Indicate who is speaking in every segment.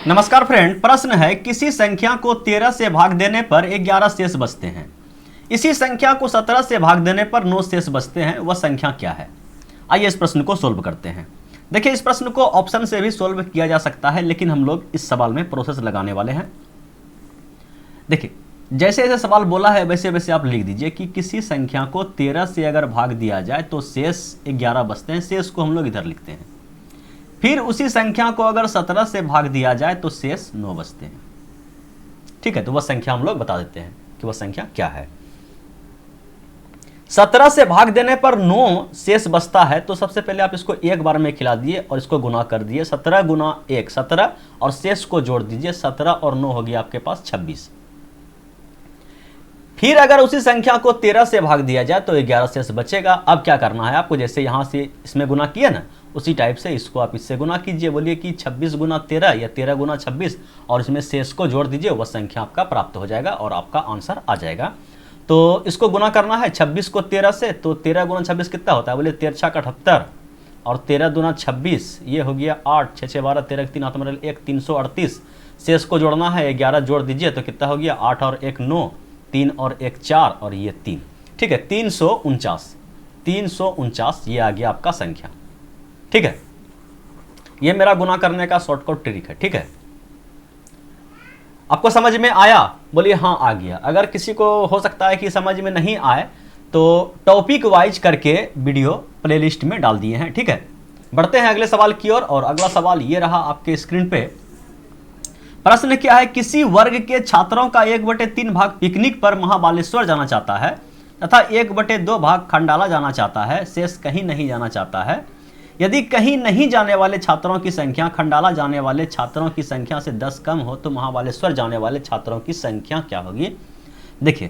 Speaker 1: नमस्कार फ्रेंड, प्रश्न है किसी संख्या को 13 से भाग देने पर 11 शेष बचते हैं। इसी संख्या को 17 से भाग देने पर 9 शेष बचते हैं, वह संख्या क्या है। आइए इस प्रश्न को सोल्व करते हैं। देखिए, इस प्रश्न को ऑप्शन से भी सोल्व किया जा सकता है, लेकिन हम लोग इस सवाल में प्रोसेस लगाने वाले हैं। देखिए, जैसे जैसे सवाल बोला है वैसे वैसे आप लिख दीजिए कि किसी संख्या को 13 से अगर भाग दिया जाए तो शेष 11 बचते हैं। शेष को हम लोग इधर लिखते हैं। फिर उसी संख्या को अगर 17 से भाग दिया जाए तो शेष 9 बचते हैं। ठीक है, तो वह संख्या हम लोग बता देते हैं कि वह संख्या क्या है। 17 से भाग देने पर 9 शेष बचता है, तो सबसे पहले आप इसको एक बार में खिला दिए और इसको गुना कर दिए। 17 गुना 1 17 और शेष को जोड़ दीजिए। 17 और 9 हो गया आपके पास 26। फिर अगर उसी संख्या को 13 से भाग दिया जाए तो 11 शेष बचेगा। अब क्या करना है आपको, जैसे यहां से इसमें गुना किया ना, उसी टाइप से इसको आप इससे गुना कीजिए। बोलिए कि 26 गुना 13 या 13 गुना 26 और इसमें शेष को जोड़ दीजिए, वह संख्या आपका प्राप्त हो जाएगा और आपका आंसर आ जाएगा। तो इसको गुना करना है 26 को 13 से, तो 13 गुना 26 कितना होता है, बोलिए 13 छक 78 और 13 दुना 26, ये हो गया 8 6 6 12 13 3 हाथ में 1 338। शेष को जोड़ना है 11 जोड़ दीजिए तो कितना हो गया 8 और 1 9, 3 और 1 4 और ये 3। ठीक है, 349 ये आ गया आपका संख्या। ठीक है, ये मेरा गुना करने का शॉर्टकट ट्रिक है। ठीक है, आपको समझ में आया, बोलिए हाँ आ गया। अगर किसी को हो सकता है कि समझ में नहीं आए तो टॉपिक वाइज करके वीडियो प्लेलिस्ट में डाल दिए हैं। ठीक है, बढ़ते हैं अगले सवाल की ओर। और अगला सवाल ये रहा आपके स्क्रीन पे। प्रश्न क्या है, किसी वर्ग के छात्रों का 1/3 भाग पिकनिक पर महाबालेश्वर जाना चाहता है तथा 1/2 भाग खंडाला जाना चाहता है, शेष कहीं नहीं जाना चाहता है। यदि कहीं नहीं जाने वाले छात्रों की संख्या खंडाला जाने वाले छात्रों की संख्या से 10 कम हो तो महाबालेश्वर जाने वाले छात्रों की संख्या क्या होगी। देखिए,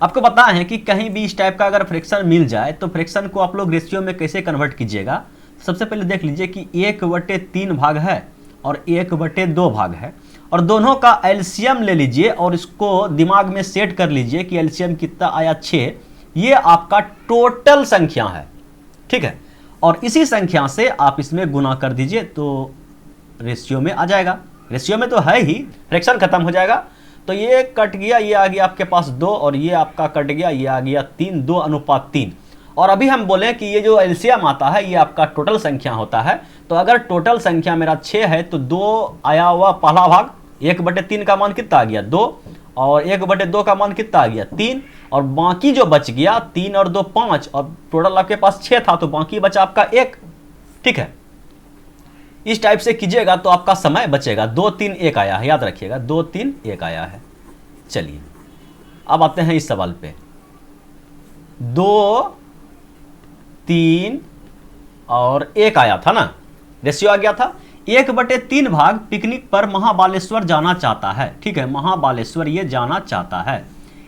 Speaker 1: आपको पता है कि कहीं भी इस टाइप का अगर फ्रैक्शन मिल जाए तो फ्रैक्शन को आप लोग रेशियो में कैसे कन्वर्ट कीजिएगा। सबसे पहले देख लीजिए कि 1/3 भाग है और 1/2 भाग है, और दोनों का एलसीएम ले लीजिए और इसको दिमाग में सेट कर लीजिए कि एलसीएम कितना आया 6। ये आपका टोटल संख्या है। ठीक है, और इसी संख्या से आप इसमें गुना कर दीजिए तो रेशियो में आ जाएगा। रेशियो में तो है ही, फ्रैक्शन खत्म हो जाएगा। तो ये कट गया, ये आ गया आपके पास 2 और ये आपका कट गया, ये आ गया 3, 2:3। और अभी हम बोले कि ये जो एलसीएम आता है ये आपका टोटल संख्या होता है। तो अगर टोटल संख्या मेरा 6 है तो 2 आया हुआ पहला भाग, 1/3 का मान कितना आ गया 2, और 1/2 का मान कितना आ गया 3, और बाकी जो बच गया 3 और 2 5, और टोटल आपके पास 6 था तो बाकी बचा आपका 1। ठीक है, इस टाइप से कीजिएगा तो आपका समय बचेगा। 2 3 1 आया है, याद रखिएगा 2 3 1 आया है। चलिए अब आते हैं इस सवाल पे। 2 3 और 1 आया था ना, रेशियो आ गया था। 1/3 भाग पिकनिक पर महाबालेश्वर जाना चाहता है। ठीक है, महाबालेश्वर ये जाना चाहता है।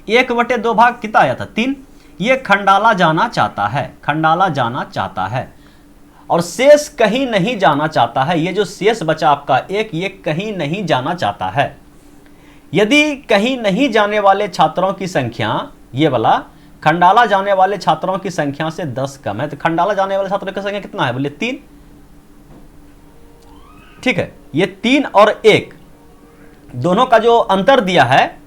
Speaker 1: 1/2 भाग कितना आया था 3, ये खंडाला जाना चाहता है, खंडाला जाना चाहता है। और शेष कहीं नहीं जाना चाहता है, ये जो शेष बचा आपका 1, ये कहीं नहीं जाना चाहता है। यदि कहीं नहीं जाने वाले छात्रों की संख्या, ये वाला खंडाला जाने वाले छात्रों की संख्या से 10 कम है, तो खंडाला जाने वाले छात्रों की संख्या कितना है, बोले 3। ठीक है, ये 3 और 1 दोनों का जो अंतर दिया है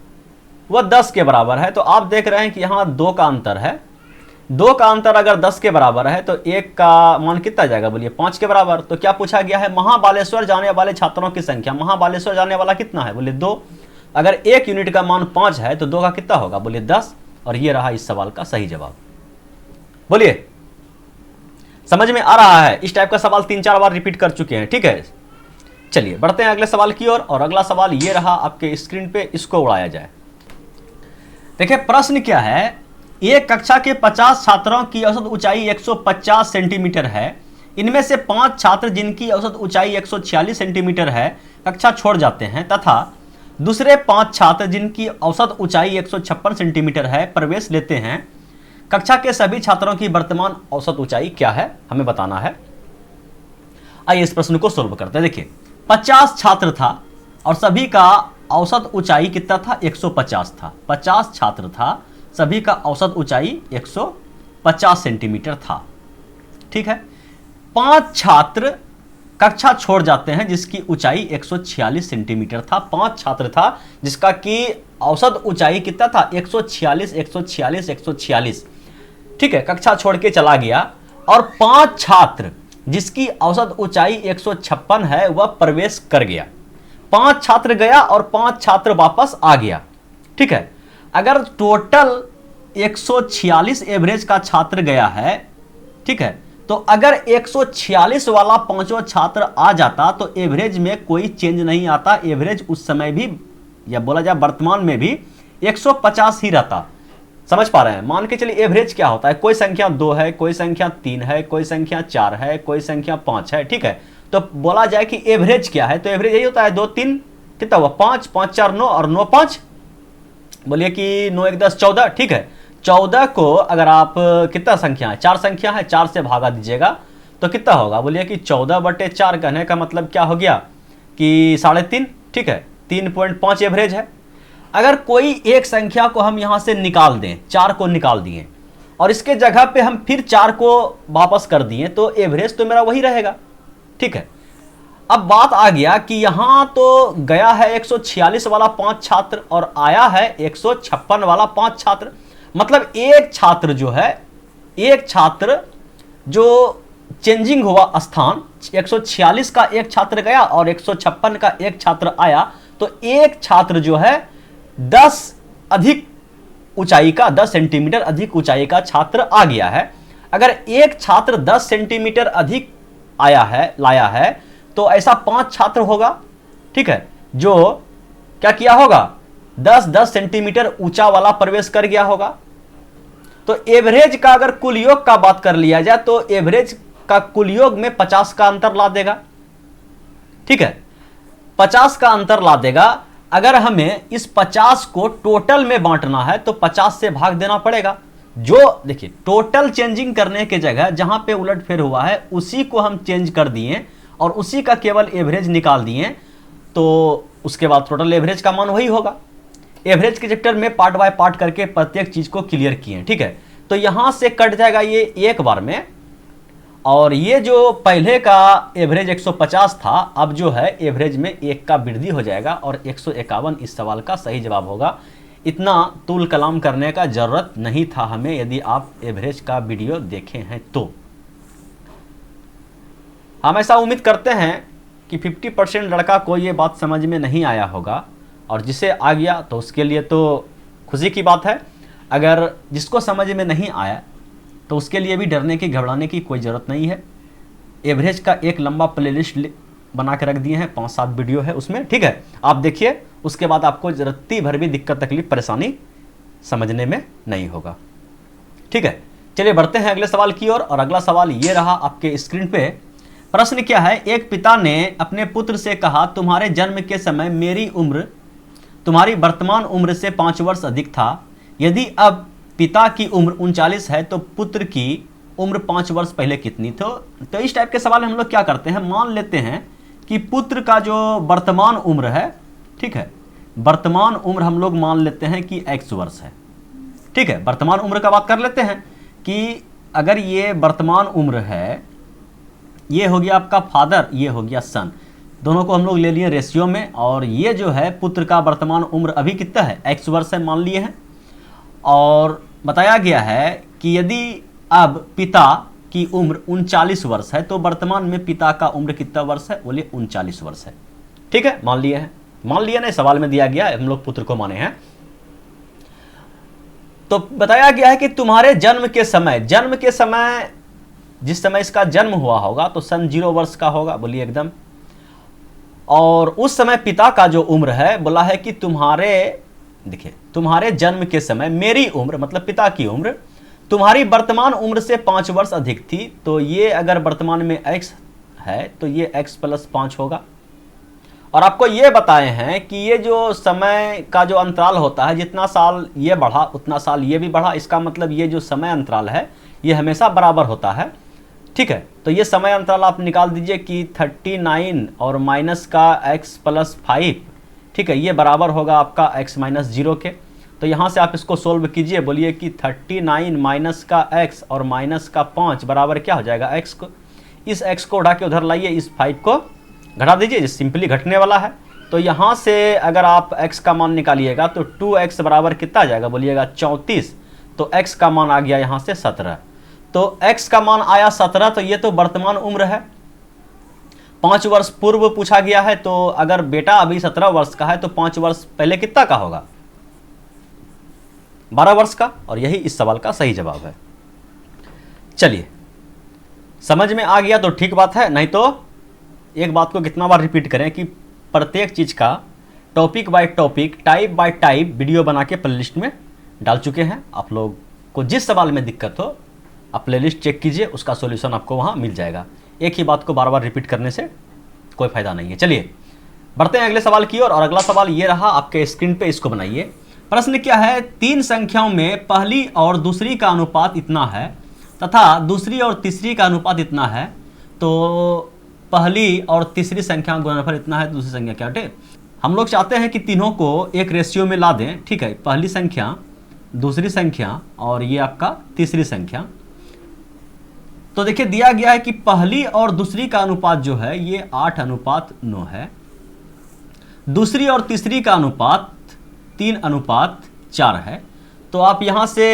Speaker 1: वह 10 के बराबर है। तो आप देख रहे हैं कि यहां 2 का अंतर है। 2 का अंतर अगर 10 के बराबर है तो 1 का मान कितना जाएगा, बोलिए 5 के बराबर। तो क्या पूछा गया है, महाबालेश्वर जाने वाले छात्रों की संख्या। महाबालेश्वर जाने वाला कितना है, बोले 2। अगर 1 यूनिट का मान 5 है तो 2 का कितना होगा, बोले 10। और यह रहा इस सवाल का सही जवाब। बोलिए समझ में आ रहा है। इस टाइप का सवाल 3-4 बार रिपीट कर चुके हैं। ठीक है, चलिए बढ़ते हैं अगले सवाल की ओर। और अगला सवाल ये रहा आपके स्क्रीन पे, इसको उड़ाया जाए। देखिए, प्रश्न क्या है, एक कक्षा के 50 छात्रों की औसत ऊंचाई 150 सेंटीमीटर है। इनमें से 5 छात्र जिनकी औसत ऊंचाई 146 सेंटीमीटर है कक्षा छोड़ जाते हैं, तथा दूसरे 5 छात्र जिनकी औसत ऊंचाई 156 सेंटीमीटर है प्रवेश लेते हैं। कक्षा के सभी छात्रों की वर्तमान औसत ऊंचाई क्या है, हमें बताना है। आइए इस प्रश्न को सोल्व करते हैं। देखिए, 50 छात्र था और सभी का औसत ऊंचाई कितना था, 150 था। 50 छात्र था, सभी का औसत ऊंचाई 150 सेंटीमीटर था। ठीक है, 5 छात्र कक्षा छोड़ जाते हैं जिसकी ऊंचाई 146 सेंटीमीटर था। 5 छात्र था जिसका कि औसत ऊंचाई कितना था, 146 146 146। ठीक है, कक्षा छोड़ के चला गया। और 5 छात्र जिसकी औसत ऊंचाई 156 है वह प्रवेश कर गया। 5 छात्र गया और 5 छात्र वापस आ गया। ठीक है, अगर टोटल 146 एवरेज का छात्र गया है, ठीक है, तो अगर 146 वाला पांचों छात्र आ जाता तो एवरेज में कोई चेंज नहीं आता। एवरेज उस समय भी, या बोला जाए वर्तमान में भी, 150 ही रहता। समझ पा रहे हैं? मान के चलिए एवरेज क्या होता है, कोई संख्या 2 है, कोई संख्या 3 है, कोई संख्या 4 है, कोई संख्या 5 है। ठीक है, तो बोला जाए कि एवरेज क्या है, तो एवरेज यही होता है 2 3 कितना हुआ, 5 5 4 9 और 9 5, बोलिए कि 9 1 10 14। ठीक है, 14 को अगर आप कितना संख्या है, 4 संख्या है, 4 से भागा दीजिएगा तो कितना होगा, बोलिए कि 14/4। कहने का मतलब क्या हो गया कि 3.5। ठीक है, 3.5 एवरेज है। अगर कोई एक संख्या को हम यहां से निकाल दें, 4 को निकाल दिए और इसके जगह पे हम फिर 4 को वापस कर दिए तो एवरेज तो मेरा वही रहेगा। ठीक है, अब बात आ गया कि यहां तो गया है 146 वाला 5 छात्र और आया है 156 वाला 5 छात्र। मतलब एक छात्र जो है, एक छात्र जो चेंजिंग हुआ स्थान, 146 का एक छात्र गया और 156 का एक छात्र आया, तो एक छात्र जो है 10 अधिक ऊंचाई का, 10 सेंटीमीटर अधिक ऊंचाई का छात्र आ गया है। अगर एक छात्र 10 सेंटीमीटर अधिक आया है, लाया है, तो ऐसा 5 छात्र होगा। ठीक है, जो क्या किया होगा, 10 सेंटीमीटर ऊंचा वाला प्रवेश कर गया होगा। तो एवरेज का अगर कुल योग का बात कर लिया जाए तो एवरेज का कुल योग में 50 का अंतर ला देगा। ठीक है, 50 का अंतर ला देगा। अगर हमें इस 50 को टोटल में बांटना है तो 50 से भाग देना पड़ेगा। जो देखिए, टोटल चेंजिंग करने के जगह जहां पे उलटफेर हुआ है उसी को हम चेंज कर दिए और उसी का केवल एवरेज निकाल दिए, तो उसके बाद टोटल एवरेज का मान वही होगा। एवरेज के चैप्टर में पार्ट बाय पार्ट करके प्रत्येक चीज को क्लियर किए। ठीक है, तो यहां से कट जाएगा ये एक बार में, और ये जो पहले का एवरेज 150 था, अब जो है एवरेज में 1 का वृद्धि हो जाएगा और 151 इस सवाल का सही जवाब होगा। इतना तूल कलाम करने का जरूरत नहीं था हमें, यदि आप एवरेज का वीडियो देखे हैं तो। हम ऐसा उम्मीद करते हैं कि 50% लड़का को ये बात समझ में नहीं आया होगा, और जिसे आ गया तो उसके लिए तो खुशी की बात है। अगर जिसको समझ में नहीं आया तो उसके लिए भी डरने की, घबराने की कोई ज़रूरत नहीं है। एवरेज का एक लंबा प्लेलिस्ट बना के रख दिए हैं, 5-7 वीडियो है उसमें। ठीक है, आप देखिए, उसके बाद आपको रत्ती भर भी दिक्कत, तकलीफ, परेशानी समझने में नहीं होगा। ठीक है, चलिए बढ़ते हैं अगले सवाल की ओर। और अगला सवाल ये रहा आपके स्क्रीन पे। प्रश्न क्या है, एक पिता ने अपने पुत्र से कहा, तुम्हारे जन्म के समय मेरी उम्र तुम्हारी वर्तमान उम्र से 5 वर्ष अधिक था। यदि अब पिता की उम्र 39 है तो पुत्र की उम्र 5 वर्ष पहले कितनी थी। तो इस टाइप के सवाल हम लोग क्या करते हैं, मान लेते हैं कि पुत्र का जो वर्तमान उम्र है, ठीक है, वर्तमान उम्र हम लोग मान लेते हैं कि x वर्ष है। ठीक है, वर्तमान उम्र का बात कर लेते हैं कि अगर ये वर्तमान उम्र है, ये हो गया आपका फादर, ये हो गया सन, दोनों को हम लोग ले लिए रेशियो में, और ये जो है पुत्र का वर्तमान उम्र अभी कितना है, x वर्ष है, मान लिए हैं। और बताया गया है कि यदि अब पिता की उम्र 39 वर्ष है तो वर्तमान में पिता का उम्र कितना वर्ष है, बोलिए 39 वर्ष है। ठीक है, मान लिए हैं, मान लिया ना, सवाल में दिया गया है, हम लोग पुत्र को माने हैं। तो बताया गया है कि तुम्हारे जन्म के समय, जिस समय इसका जन्म हुआ होगा तो सन 0 वर्ष का होगा, बोलिए एकदम। और उस समय पिता का जो उम्र है, बोला है कि देखिए, तुम्हारे जन्म के समय मेरी उम्र, मतलब पिता की उम्र, तुम्हारी वर्तमान उम्र से 5 वर्ष अधिक थी। तो ये अगर वर्तमान में x है तो ये x + 5 होगा। और आपको ये बताए हैं कि ये जो समय का जो अंतराल होता है, जितना साल ये बढ़ा उतना साल ये भी बढ़ा। इसका मतलब ये जो समय अंतराल है ये हमेशा बराबर होता है। ठीक है, तो ये समय अंतराल आप निकाल दीजिए कि 39 और माइनस का x + 5, ठीक है, ये बराबर होगा आपका x - 0 के। तो यहाँ से आप इसको सोल्व कीजिए, बोलिए कि 39 माइनस का x और माइनस का 5 बराबर क्या हो जाएगा, x को। इस x को उठा के उधर लाइए, इस 5 को घटा दीजिए, सिंपली घटने वाला है। तो यहाँ से अगर आप x का मान निकालिएगा तो 2x बराबर कितना आ जाएगा बोलिएगा 34। तो x का मान आ गया यहाँ से 17। तो x का मान आया 17, तो ये तो वर्तमान उम्र है, 5 वर्ष पूर्व पूछा गया है। तो अगर बेटा अभी 17 वर्ष का है तो 5 वर्ष पहले कितना का होगा, 12 वर्ष का। और यही इस सवाल का सही जवाब है। चलिए, समझ में आ गया तो ठीक बात है, नहीं तो एक बात को कितना बार रिपीट करें कि प्रत्येक चीज का topic by topic, type bye type video बना के प्लेलिस्ट में डाल चुके हैं। आप लोग को जिस सवाल में दिक्कत हो आप प्लेलिस्ट चेक कीजिए, उसका सॉल्यूशन आपको वहां मिल जाएगा। एक ही बात को बार बार रिपीट करने से कोई फायदा नहीं है। चलिए बढ़ते हैं अगले सवाल की ओर। और अगला सवाल ये रहा आपके स्क्रीन पे, इसको बनाइए। प्रश्न क्या है, 3 संख्याओं में पहली और दूसरी का अनुपात इतना है तथा दूसरी और तीसरी का अनुपात इतना है, तो पहली और तीसरी संख्या का गुणनफल इतना है, दूसरी संख्या क्या है। हम लोग चाहते हैं कि तीनों को एक रेशियो में ला दें, ठीक है। पहली संख्या, दूसरी संख्या और ये आपका तीसरी संख्या। तो देखिए दिया गया है कि पहली और दूसरी का अनुपात जो है ये 8:9 है, दूसरी और तीसरी का अनुपात 3:4 है। तो आप यहाँ से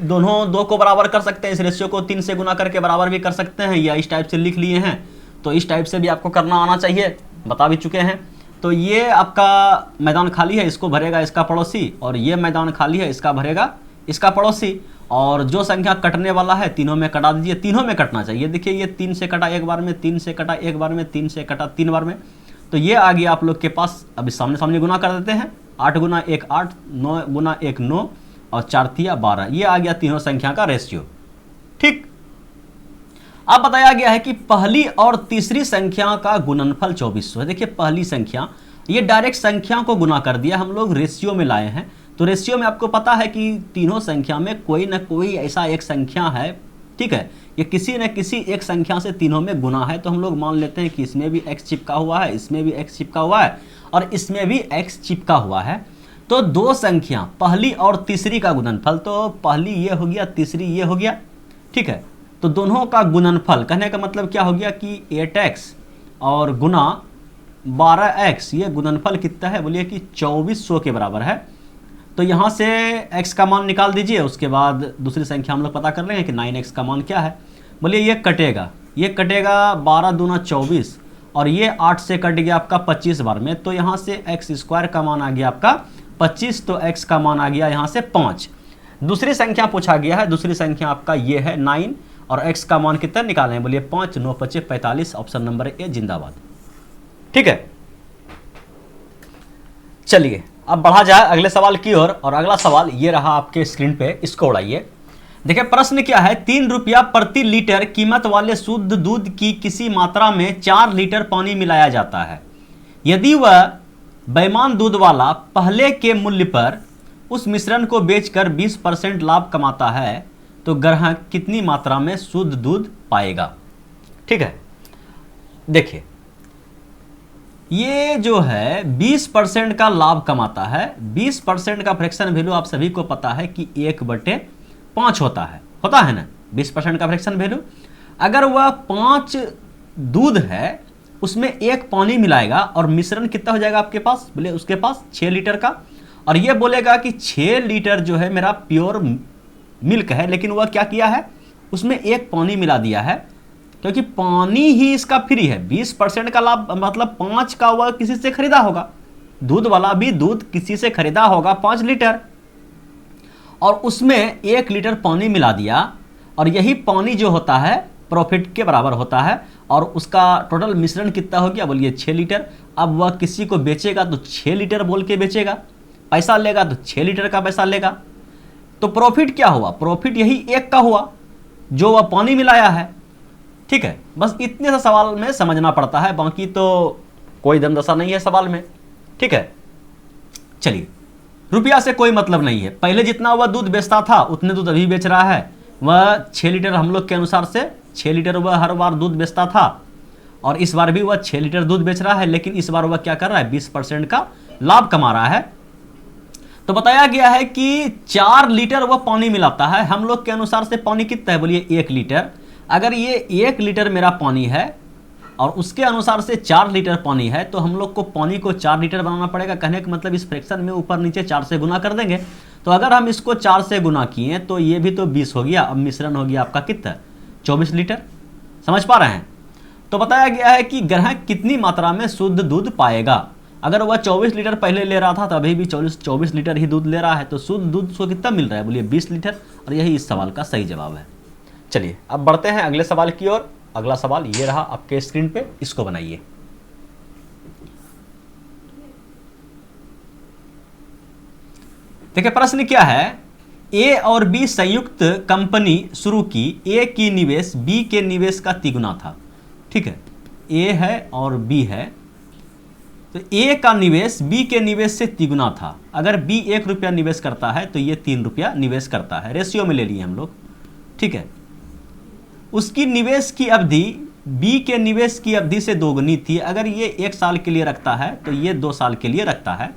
Speaker 1: दोनों 2 को बराबर कर सकते हैं, इस रेशियो को 3 से गुना करके बराबर भी कर सकते हैं, या इस टाइप से लिख लिए हैं तो इस टाइप से भी आपको करना आना चाहिए, बता भी चुके हैं। तो ये आपका मैदान खाली है, इसको भरेगा इसका पड़ोसी, और ये मैदान खाली है, इसका भरेगा इसका पड़ोसी। और जो संख्या कटने वाला है तीनों में कटा दीजिए, तीनों में कटना चाहिए। देखिए ये 3 से कटा एक बार में, 3 से कटा एक बार में, 3 से कटा 3 बार में। तो ये आ गया आप लोग के पास। अभी सामने सामने गुना कर देते हैं, 8 गुना 1 8, 9 गुना 1 9 और 4 तिया 12। ये आ गया तीनों संख्या का रेशियो, ठीक। अब बताया गया है कि पहली और तीसरी संख्या का गुणनफल 2400 है। देखिए पहली संख्या, ये डायरेक्ट संख्या को गुना कर दिया, हम लोग रेशियो में लाए हैं। तो रेशियो में आपको पता है कि तीनों संख्या में कोई ना कोई ऐसा एक संख्या है, ठीक है, ये किसी न किसी एक संख्या से तीनों में गुना है। तो हम लोग मान लेते हैं कि इसमें भी x चिपका हुआ है, इसमें भी x चिपका हुआ है और इसमें भी x चिपका हुआ है। तो 2 संख्या पहली और तीसरी का गुणनफल, तो पहली ये हो गया, तीसरी ये हो गया, ठीक है। तो दोनों का गुणनफल, कहने का मतलब क्या हो गया कि 8x और गुना 12x, ये गुणनफल कितना है बोलिए कि 2400 के बराबर है। तो यहाँ से x का मान निकाल दीजिए, उसके बाद दूसरी संख्या हम लोग पता कर लेंगे कि 9x का मान क्या है। बोलिए ये कटेगा 12 दूना 24 और ये 8 से कट गया आपका 25 बार में। तो यहाँ से x² का मान आ गया आपका 25, तो x का मान आ गया यहाँ से 5। दूसरी संख्या पूछा गया है, दूसरी संख्या आपका ये है 9 और x का मान कितना निकालें, बोलिए 5 9 5 45। ऑप्शन नंबर ए जिंदाबाद, ठीक है। चलिए अब बढ़ा जाए अगले सवाल की ओर। और अगला सवाल ये रहा आपके स्क्रीन पे, इसको उड़ाइए। देखिए प्रश्न क्या है, 3 रुपया प्रति लीटर कीमत वाले शुद्ध दूध की किसी मात्रा में 4 लीटर पानी मिलाया जाता है। यदि वह बेईमान दूध वाला पहले के मूल्य पर उस मिश्रण को बेचकर 20% लाभ कमाता है, तो ग्राहक कितनी मात्रा में शुद्ध दूध पाएगा, ठीक है। देखिए ये जो है 20% का लाभ कमाता है। 20% का फ्रैक्शन वैल्यू आप सभी को पता है कि 1/5 होता है ना 20% का फ्रैक्शन वैल्यू। अगर वह 5 दूध है उसमें 1 पानी मिलाएगा और मिश्रण कितना हो जाएगा आपके पास, बोले उसके पास 6 लीटर का। और ये बोलेगा कि 6 लीटर जो है मेरा प्योर मिल्क है, लेकिन वह क्या किया है, उसमें 1 पानी मिला दिया है, क्योंकि पानी ही इसका फ्री है। 20% का लाभ मतलब 5 का वह किसी से खरीदा होगा, दूध वाला भी दूध किसी से खरीदा होगा 5 लीटर, और उसमें 1 लीटर पानी मिला दिया, और यही पानी जो होता है प्रॉफिट के बराबर होता है। और उसका टोटल मिश्रण कितना हो गया, बोलिए 6 लीटर। अब वह किसी को बेचेगा तो 6 लीटर बोल के बेचेगा, पैसा लेगा तो 6 लीटर का पैसा लेगा। तो प्रॉफिट क्या हुआ, प्रॉफिट यही 1 का हुआ जो वह पानी मिलाया है, ठीक है। बस इतने सा सवाल में समझना पड़ता है, बाकी तो कोई दमदशा नहीं है सवाल में, ठीक है। चलिए रुपया से कोई मतलब नहीं है, पहले जितना वह दूध बेचता था उतने दूध अभी बेच रहा है। वह 6 लीटर हम लोग के अनुसार से 6 लीटर वह हर बार दूध बेचता था, और इस बार भी वह 6 लीटर दूध बेच रहा है, लेकिन इस बार वह क्या कर रहा है, 20% का लाभ कमा रहा है। तो बताया गया है कि 4 लीटर वह पानी मिलाता है। हम लोग के अनुसार से पानी कितना है, बोलिए 1 लीटर। अगर ये 1 लीटर मेरा पानी है और उसके अनुसार से 4 लीटर पानी है, तो हम लोग को पानी को 4 लीटर बनाना पड़ेगा। कहने का मतलब इस फ्रैक्शन में ऊपर नीचे 4 से गुना कर देंगे। तो अगर हम इसको 4 से गुना किए तो ये भी तो 20 हो गया। अब मिश्रण हो गया आपका कितना, 24 लीटर। समझ पा रहे हैं? तो बताया गया है कि ग्राहक कितनी मात्रा में शुद्ध दूध पाएगा। अगर वह 24 लीटर पहले ले रहा था तो अभी भी 24 लीटर ही दूध ले रहा है, तो शुद्ध दूध उसको कितना मिल रहा है, बोलिए 20 लीटर। और यही इस सवाल का सही जवाब है। चलिए अब बढ़ते हैं अगले सवाल की ओर। अगला सवाल ये रहा आपके स्क्रीन पे, इसको बनाइए। देखिए प्रश्न क्या है, ए और बी संयुक्त कंपनी शुरू की, ए की निवेश बी के निवेश का तिगुना था। ठीक है, ए है और बी है, तो ए का निवेश बी के निवेश से तिगुना था। अगर बी 1 रुपया निवेश करता है तो ये 3 रुपया निवेश करता है, रेशियो में ले लिए हम लोग। ठीक है, उसकी निवेश की अवधि बी के निवेश की अवधि से दोगुनी थी। अगर ये 1 साल के लिए रखता है तो ये 2 साल के लिए रखता है,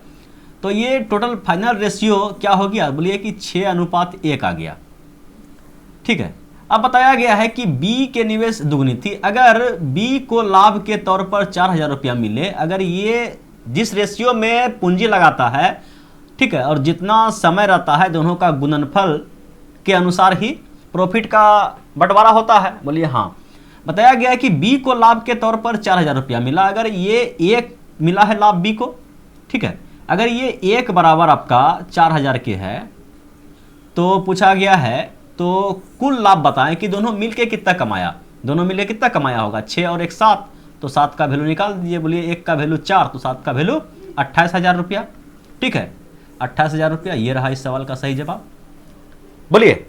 Speaker 1: तो ये टोटल फाइनल रेशियो क्या हो गया, बोलिए कि 6:1 आ गया। ठीक है, अब बताया गया है कि बी के निवेश दुगनी थी। अगर बी को लाभ के तौर पर 4,000 रुपया मिले, अगर ये जिस रेशियो में पूंजी लगाता है, ठीक है, और जितना समय रहता है, दोनों का गुणनफल के अनुसार ही प्रॉफिट का बंटवारा होता है, बोलिए हाँ। बताया गया है कि बी को लाभ के तौर पर 4,000 रुपया मिला। अगर ये 1 मिला है लाभ बी को, ठीक है, अगर ये 1 बराबर आपका 4,000 के है, तो पूछा गया है तो कुल लाभ बताएं कि दोनों मिलके कितना कमाया। दोनों मिलके कितना कमाया होगा, 6 और 1 7, तो 7 का वैल्यू निकाल दीजिए। बोलिए 1 का वैल्यू 4, तो 7 का वैल्यू 28,000 रुपया। ठीक है, 28,000 रुपया, ये रहा इस सवाल का सही जवाब। बोलिए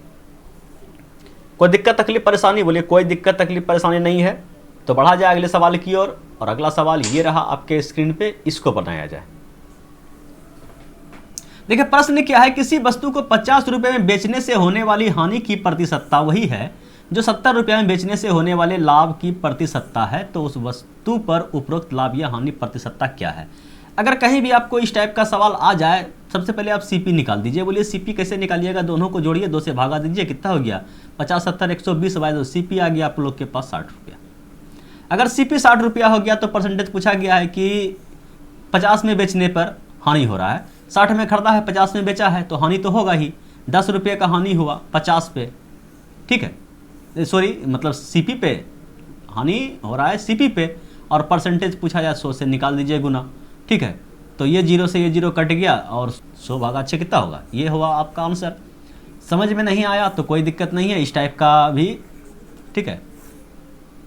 Speaker 1: कोई दिक्कत तकलीफ परेशानी, बोलिए कोई दिक्कत तकलीफ परेशानी नहीं है। तो बढ़ा जाए अगले सवाल की ओर, और अगला सवाल ये रहा आपके स्क्रीन पे, इसको बनाया जाए। देखिए प्रश्न क्या है, किसी वस्तु को 50 रुपए में बेचने से होने वाली हानि की प्रतिशतता वही है जो 70 रुपये में बेचने से होने वाले लाभ की प्रतिशतता है, तो उस वस्तु पर उपरोक्त लाभ या हानि प्रतिशतता क्या है। अगर कहीं भी आपको इस टाइप का सवाल आ जाए, सबसे पहले आप सीपी निकाल दीजिए। बोलिए सीपी कैसे निकालिएगा, दोनों को जोड़िए, 2 से भागा दीजिए, कितना हो गया 50 70 120 बाय 2, सीपी आ गया आप लोग के पास 60 रुपया। अगर सीपी 60 रुपया हो गया तो परसेंटेज पूछा गया है कि 50 में बेचने पर हानि हो रहा है, 60 में खरीदा है 50 में बेचा है, तो हानि तो होगा ही। 10 रुपये का हानि हुआ 50 पे, ठीक है, सॉरी मतलब सीपी पे हानि हो रहा है, सीपी पे, और परसेंटेज पूछा जाए 100 से निकाल दीजिए गुना। ठीक है, तो ये 0 से ये 0 कट गया और 100 भागा 6 कितना होगा, ये हुआ आपका आंसर। समझ में नहीं आया तो कोई दिक्कत नहीं है, इस टाइप का भी ठीक है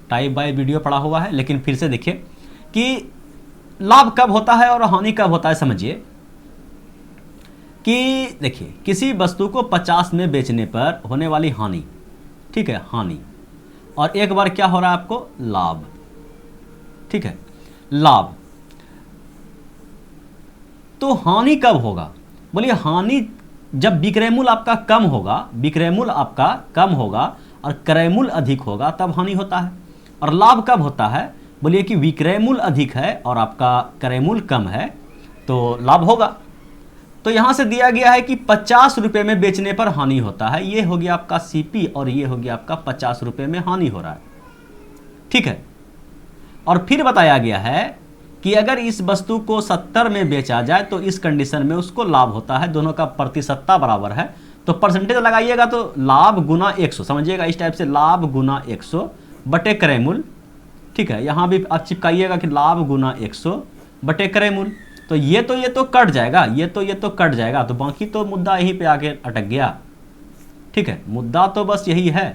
Speaker 1: टाइप बाय वीडियो पड़ा हुआ है। लेकिन फिर से देखिए कि लाभ कब होता है और हानि कब होता है। समझिए कि देखिए किसी वस्तु को 50 में बेचने पर होने वाली हानि, ठीक है, हानि, और एक बार क्या हो रहा है आपको लाभ, ठीक है, लाभ। तो हानि कब होगा, बोलिए हानि जब विक्रय मूल्य आपका कम होगा, विक्रय मूल्य आपका कम होगा और क्रय मूल्य अधिक होगा, तब हानि होता है। और लाभ कब होता है, बोलिए कि विक्रय मूल्य अधिक है और आपका क्रय मूल्य कम है, तो लाभ होगा। तो यहां से दिया गया है कि 50 रुपये में बेचने पर हानि होता है, ये हो गया आपका सीपी और ये हो गया आपका 50 रुपये में हानि हो रहा है, ठीक है। और फिर बताया गया है कि अगर इस वस्तु को 70 में बेचा जाए तो इस कंडीशन में उसको लाभ होता है, दोनों का प्रतिशतता बराबर है, तो परसेंटेज लगाइएगा तो लाभ गुना 100, समझिएगा इस टाइप से, लाभ गुना 100 बटे क्रय मूल्य, ठीक है। यहाँ भी आप चिपकाइएगा कि लाभ गुना 100 बटे क्रय मूल्य, तो ये तो कट जाएगा, ये तो कट जाएगा, तो बाकी तो मुद्दा यहीं पे आके अटक गया, ठीक है। मुद्दा तो बस यही है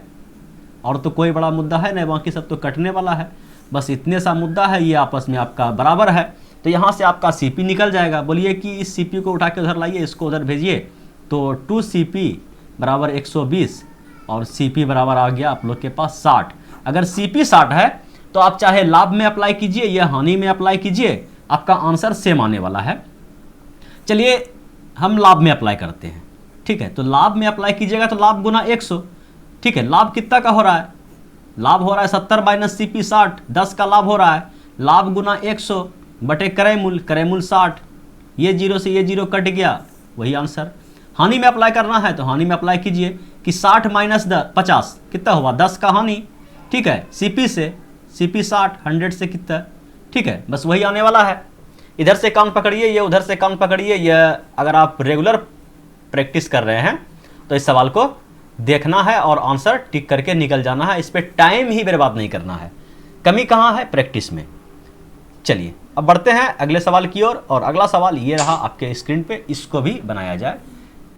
Speaker 1: और तो कोई बड़ा मुद्दा है नहीं, बाकी सब तो कटने वाला है, बस इतने सा मुद्दा है, ये आपस में आपका बराबर है। तो यहाँ से आपका सीपी निकल जाएगा। बोलिए कि इस सीपी को उठा के उधर लाइए, इसको उधर भेजिए, तो 2CP बराबर 120 और सीपी बराबर आ गया आप लोग के पास 60। अगर सीपी 60 है तो आप चाहे लाभ में अप्लाई कीजिए या हानि में अप्लाई कीजिए, आपका आंसर सेम आने वाला है। चलिए हम लाभ में अप्लाई करते हैं, ठीक है। तो लाभ में अप्लाई कीजिएगा तो लाभ गुना 100, ठीक है। लाभ कितना का हो रहा है, लाभ हो रहा है 70 माइनस सीपी 60, 10 का लाभ हो रहा है, लाभ गुना 100 बटे क्रय मूल्य, क्रय मूल्य 60, ये 0 से ये 0 कट गया, वही आंसर। हानि में अप्लाई करना है तो हानि में अप्लाई कीजिए कि 60 माइनस 50 कितना हुआ, 10 का हानि, ठीक है। सीपी से, सीपी 60 100 से कितना है, ठीक है, बस वही आने वाला है। इधर से कान पकड़िए, ये उधर से कान पकड़िए। ये अगर आप रेगुलर प्रैक्टिस कर रहे हैं तो इस सवाल को देखना है और आंसर टिक करके निकल जाना है। इस पर टाइम ही बर्बाद नहीं करना है। कमी कहाँ है? प्रैक्टिस में। चलिए अब बढ़ते हैं अगले सवाल की ओर। और अगला सवाल ये रहा आपके स्क्रीन पे, इसको भी बनाया जाए।